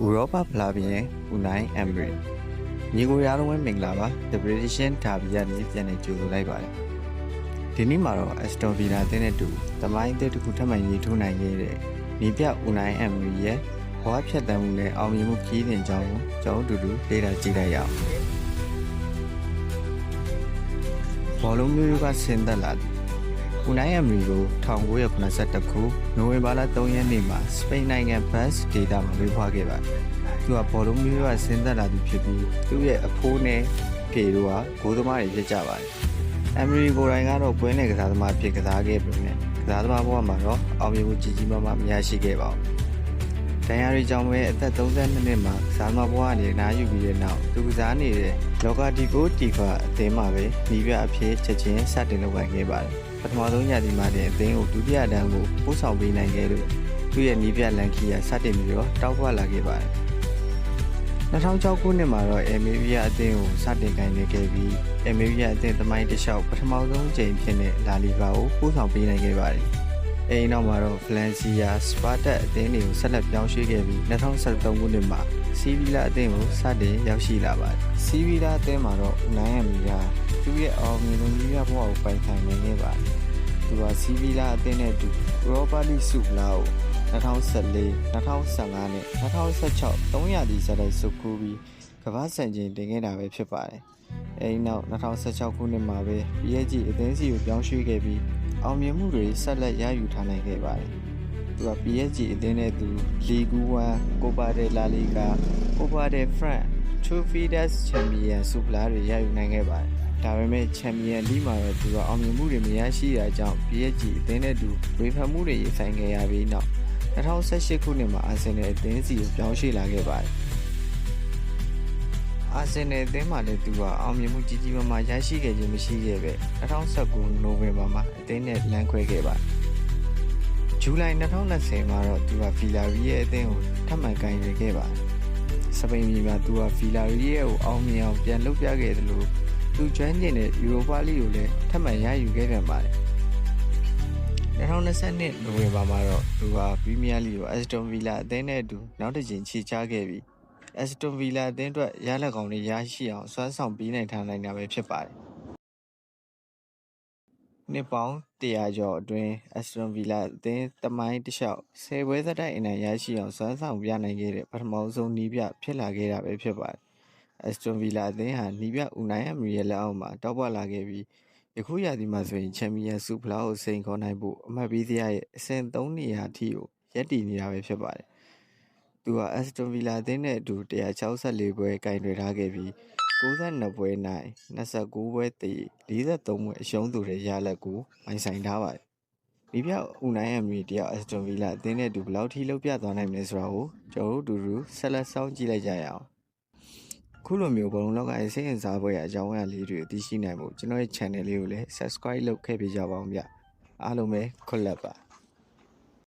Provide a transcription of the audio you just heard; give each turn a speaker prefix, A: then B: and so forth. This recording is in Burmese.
A: ဥရောပဖလားပြင် Unai Emery ညီကိုရလုံးဝမင်္ဂလာပါ The British Derby ကနေပြန်လည်ကြိုဆိုလိုက်ပါတယ်ဒီနေ့မှာတော့ Aston Villa အသင်းနဲ့တူသမိုင်းအသစ်တစ်ခုထပ်မံရေးထိုးနိုင်ခဲ့တဲ့နီးပြ Unai Emery ရဲ့ဘဝဖြတ်သန်းမှုနဲ့အောင်မြင်မှုကြီးတင်ကြောင်းကိုကျွန်တော်တို့လေ့လာကြည့်လိုက်ရအောင်ဘောလုံးမျိုးကဆင်းသက်လာသည်Unai Emery ကို1982ခုနိုဝင်ဘာလ3ရက်နေ့မှာစပိန်နိုင်ငံဘတ်စ်ဒေသမှာမွေးဖွားခဲ့ပါတယ်။သူကဘောလုံးမျိုးကဆင်းသက်လာသူဖြစ်ပြီးသူ့ရဲ့အဖိုးနဲ့ဖေတို့ကဂိုးသမားတွေဖြစ်ကြပါတယ်။ Emery ကိုယ်တိုင်ကတော့ပွဲနယ်ကစားသမားဖြစ်ကစားခဲ့ပေမဲ့ကစားသမားဘဝမှာတော့အောင်မြင်မှုကြီးကြီးမားမားမရရှိခဲ့ပါဘူး။ဒဏ်ရာတွေကြောင့်ပဲအသက်32နှစ်မှာကစားသမားဘဝကနေနားယူပြီးတဲ့နောက်သူကစားနေတဲ့လော်ကာဒီကိုတီဖာအသင်းမှာပဲနီးပြအဖြစ်ချက်ချင်းစတင်လုပ်ကိုင်ခဲ့ပါတယ်။ပထမဆုံးရာသီမှာတဲ့အသင်းကိုဒုတိယတန်းကိုပို့ဆောင်ပေးနိုင်ခဲ့လို့သူ့ရဲ့နီးပြလန်ခီယာစတင်ပြီးတော့တောက်ပွားလာခဲ့ပါတယ်။2006ခုနှစ်မှာတော့အမေရီးယားအသင်းကိုစတင်ကိုင်နေခဲ့ပြီးအမေရီးယားအသင်းသမိုင်းတစ်လျှောက်ပထမဆုံးအကြိမ်ဖြစ်တဲ့လာလီဂါကိုပို့ဆောင်ပေးနိုင်ခဲ့ပါတယ်။အဲဒီနောက်မှာတော့ဗလန်စီယာစပါတက်အသင်းတွေကိုဆက်လက်ပြောင်းရွှေ့ခဲ့ပြီး2013ခုနှစ်မှာစီဗီလာအသင်းကိုစတင်ရောက်ရှိလာပါတယ်။စီဗီလာအသင်းမှာတော့ Unai Emery ကသူ့ရဲ့အောင်မြင်မှုကြီးရဘဝကိုပိုင်ဆိုင်နိုင်ခဲ့ပါတယ်။သူကစီဗီလာအသင်းနဲ့အတူဥရောပလိဆုဖလားကို2014 2015နဲ့2016 3ရာသီဆက်တိုက်ဆုပ်ကိုပြီးကမ္ဘာ့စံချိန်တင်ခဲ့တာပဲဖြစ်ပါတယ်။အဲဒီနောက်2016ခုနှစ်မှာပဲ PSG အသင်းစီကိုပြောင်းရွှေ့ခဲ့ပြီးအောင်မြင်မှုတွေဆက်လက်ရယူထားနိုင်ခဲ့ပါတယ်။သူက PSG အသင်းနဲ့သူလီဂူ1 Copa del La Liga Copa del France Trophy des Champions ဆုဖလားတွေရယူနိုင်ခဲ့ပါတယ်။ဒါပေမဲ့ချန်ပီယံလိမှာတော့သူကအောင်မြင်မှုတွေမရရှိတာကြောင့် PSG အသင်းနဲ့တူဝေဖန်မှုတွေရင်ဆိုင်ခဲ့ရပြီးနောက်2018ခုနှစ်မှာအာဆင်နယ်အသင်းစီကိုပြောင်းရွှေ့လာခဲ့ပါတယ်။အာဆင်နယ်အသင်းမှာလည်းသူကအောင်မြင်မှုကြီးကြီးမားမားရရှိခဲ့ခြင်းမရှိခဲ့ပဲ2019နိုဝင်ဘာမှာအသင်းနဲ့လမ်းခွဲခဲ့ပါတယ်။ဇူလိုင်2020မှာတော့သူကဗီလာရီရဲ့အသင်းကိုထပ်မံကိုင်တွယ်ခဲ့ပါတယ်။စပိန်ပြည်မှာသူကဗီလာရီရဲ့ကိုအောင်မြင်အောင်ပြန်လုပ်ပြခဲ့တယ်လို့သူကျွမ်းကျင်တဲ့ယူရိုပါလိကိုလည်းထပ်မံရယူခဲ့ပြန်ပါတယ်။2020နိုဝင်ဘာမှာတော့သူကပရီးမီးယားလိကို Aston Villa အသင်းနဲ့အတူနောက်တစ်ကြိမ်ခြေချခဲ့ပြီး Aston Villa အသင်းအတွက်ရလဒ်ကောင်းတွေရရှိအောင်စွမ်းဆောင်ပေးနိုင်ထားနိုင်တာပဲဖြစ်ပါတယ်။နှစ်ပေါင်း100ကျော်အတွင်း Aston Villa အသင်းသမိုင်းတစ်လျှောက်10ပွဲသက်တိုက်အနိုင်ရရှိအောင်စွမ်းဆောင်ပြနိုင်ခဲ့တဲ့ပထမဆုံးနီးပြဖြစ်လာခဲ့တာပဲဖြစ်ပါတယ်။ Aston Villa အသင်းဟာနီးပြ Unai Emery ရဲ့လက်အောက်မှာတောက်ပလာခဲ့ပြီးယခုရာသီမှာဆိုရင်ချန်ပီယံဆုဖလားကိုစိန်ခေါ်နိုင်ဖို့အမှတ်ပေးစရာရဲ့အဆင့်3နေရာအထိကိုရပ်တည်နေတာပဲဖြစ်ပါတယ်။သူက Aston Villa အသင်းနဲ့အတူ164ပွဲကင်တွယ်ထားခဲ့ပြီး62ပွဲနိုင်29ပွဲသေ43ပွဲအရှုံးသူတဲ့ရလဒ်ကိုပိုင်ဆိုင်ထားပါတယ်။ဒီပြောက် Unai Emery တယောက် Aston Villa အသင်းနဲ့အတူဘယ်လောက်ထိလုပ်ပြသွားနိုင်မလဲဆိုတာကိုကျွန်တော်တို့အတူတူဆက်လက်စောင့်ကြည့်လိုက်ကြရအောင်။ခုလိုမျိုးဘလုံးလောက်ကစိတ်ဝင်စားဖွယ်အကြောင်းအရာလေးတွေသိရှိနိုင်ဖို့ကျွန်တော်ရဲ့ channel လေးကိုလည်း subscribe လုပ်ခဲ့ပေးကြပါဦးဗျ။အားလုံးပဲခွတ်လက်ပါ